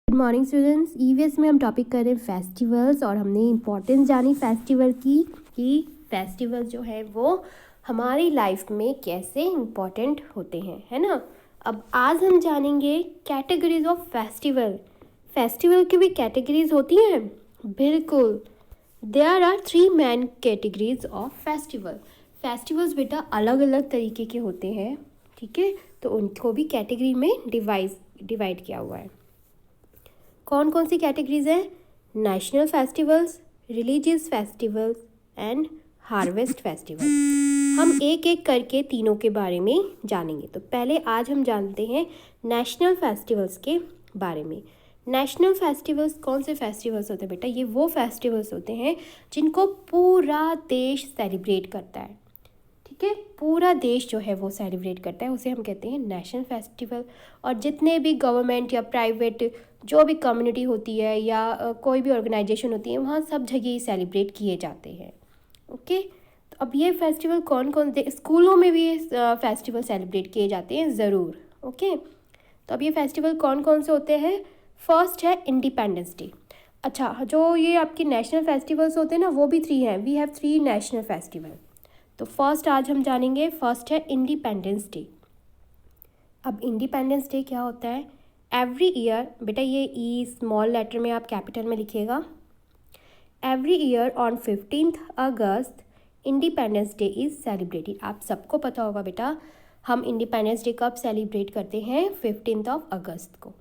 Good morning students. EVS में हम topic कर रहे हैं फेस्टिवल्स और हमने इम्पोर्टेंस जानी फेस्टिवल की कि फेस्टिवल्स जो है वो हमारी लाइफ में कैसे इम्पोर्टेंट होते हैं, है ना। अब आज हम जानेंगे कैटेगरीज ऑफ फेस्टिवल। फेस्टिवल की भी कैटेगरीज होती हैं, बिल्कुल। There are 3 main categories of festival. Festivals बेटा अलग अलग तरीके के होते हैं, ठीक है, तो उनको भी कैटेगरी में डिवाइड किया हुआ है। कौन कौन सी कैटेगरीज हैं? National festivals, religious festivals and harvest festival. हम एक एक करके तीनों के बारे में जानेंगे। तो पहले आज हम जानते हैं नेशनल फेस्टिवल्स के बारे में। नेशनल फेस्टिवल्स कौन से फेस्टिवल्स होते हैं बेटा? ये वो फेस्टिवल्स होते हैं जिनको पूरा देश सेलिब्रेट करता है, ठीक है। पूरा देश जो है वो सेलिब्रेट करता है, उसे हम कहते हैं नेशनल फेस्टिवल। और जितने भी गवर्नमेंट या प्राइवेट जो भी कम्युनिटी होती है या कोई भी ऑर्गेनाइजेशन होती है, वहाँ सब जगह ही सेलिब्रेट किए जाते हैं, ओके। तो अब ये फेस्टिवल कौन कौन से, स्कूलों में भी ये फेस्टिवल सेलिब्रेट किए जाते हैं ज़रूर, ओके। तो अब ये फेस्टिवल कौन कौन से होते हैं? फर्स्ट है इंडिपेंडेंस डे। अच्छा, जो ये आपके नेशनल फेस्टिवल्स होते हैं ना, वो भी 3 हैं। We have 3 national festival. तो फर्स्ट आज हम जानेंगे, फर्स्ट है इंडिपेंडेंस डे। अब इंडिपेंडेंस डे क्या होता है? एवरी ईयर, बेटा ये ई स्मॉल लेटर में आप कैपिटल में लिखिएगा। Every year on 15th August independence day is celebrated. आप सबको पता होगा बेटा, हम इंडिपेंडेंस डे कब सेलिब्रेट करते हैं? 15th अगस्त को।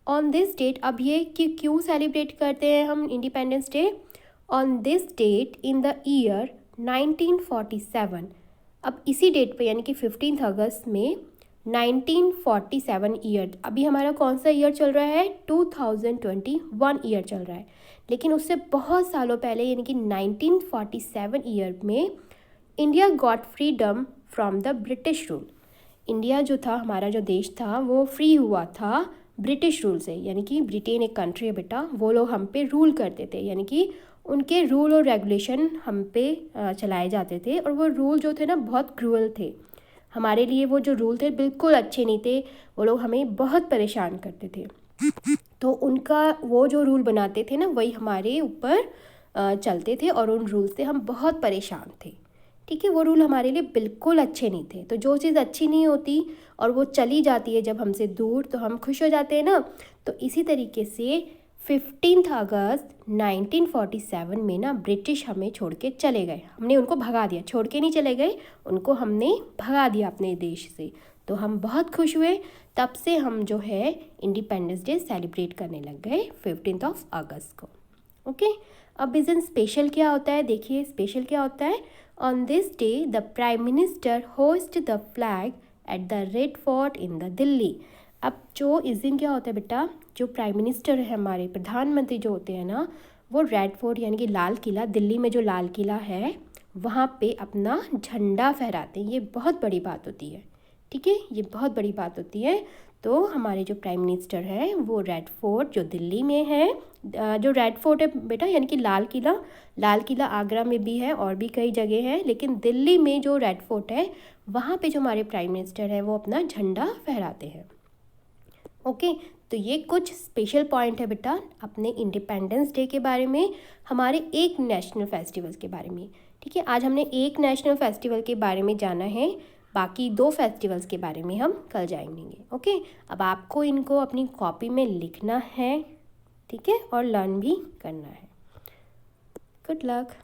ऑन दिस डेट, अब ये कि क्यों सेलिब्रेट करते हैं हम independence day? On this date in the year 1947, अब इसी डेट पे यानी कि 15 अगस्त में 1947 ईयर, अभी हमारा कौन सा ईयर चल रहा है? 2021 ईयर चल रहा है। लेकिन उससे बहुत सालों पहले यानी कि 1947 ईयर में India got freedom from the British rule. India जो था, हमारा जो देश था, वो फ्री हुआ था ब्रिटिश रूल से। यानी कि ब्रिटेन एक कंट्री है बेटा, वो लोग हम पे रूल करते थे, यानी कि उनके रूल और रेगुलेशन हम पे चलाए जाते थे। और वो रूल जो थे ना, बहुत क्रूअल थे हमारे लिए। वो जो रूल थे बिल्कुल अच्छे नहीं थे, वो लोग हमें बहुत परेशान करते थे। तो उनका वो जो रूल बनाते थे ना, वही हमारे ऊपर चलते थे और उन रूल से हम बहुत परेशान थे, ठीक है। वो रूल हमारे लिए बिल्कुल अच्छे नहीं थे। तो जो चीज़ अच्छी नहीं होती और वो चली जाती है जब हमसे दूर, तो हम खुश हो जाते हैं ना। तो इसी तरीके से 15 अगस्त 1947 में ना ब्रिटिश हमें छोड़ के चले गए। हमने उनको भगा दिया, छोड़ के नहीं चले गए, उनको हमने भगा दिया अपने देश से। तो हम बहुत खुश हुए। तब से हम जो है इंडिपेंडेंस डे सेलिब्रेट करने लग गए 15 अगस्त को, ओके। अब इस दिन स्पेशल क्या होता है? देखिए स्पेशल क्या होता है। On this day the prime minister host the flag at the red fort in the Delhi. अब जो इस दिन क्या होता है बेटा, जो प्राइम मिनिस्टर है, हमारे प्रधानमंत्री जो होते हैं ना, वो रेड फोर्ट यानी कि लाल किला, दिल्ली में जो लाल किला है, वहाँ पे अपना झंडा फहराते हैं। ये बहुत बड़ी बात होती है, ठीक है, ये बहुत बड़ी बात होती है। तो हमारे जो प्राइम मिनिस्टर हैं वो रेड फोर्ट जो दिल्ली में है, जो रेड फोर्ट है बेटा यानी कि लाल किला आगरा में भी है और भी कई जगह है, लेकिन दिल्ली में जो रेड फोर्ट है वहाँ पे जो हमारे प्राइम मिनिस्टर है वो अपना झंडा फहराते हैं, ओके। तो ये कुछ स्पेशल पॉइंट है बेटा अपने इंडिपेंडेंस डे के बारे में, हमारे एक नेशनल फेस्टिवल्स के बारे में, ठीक है। आज हमने एक नेशनल फेस्टिवल के बारे में जाना है, बाकी 2 फेस्टिवल्स के बारे में हम कल जानेंगे, ओके। अब आपको इनको अपनी कॉपी में लिखना है, ठीक है, और लर्न भी करना है। Good luck.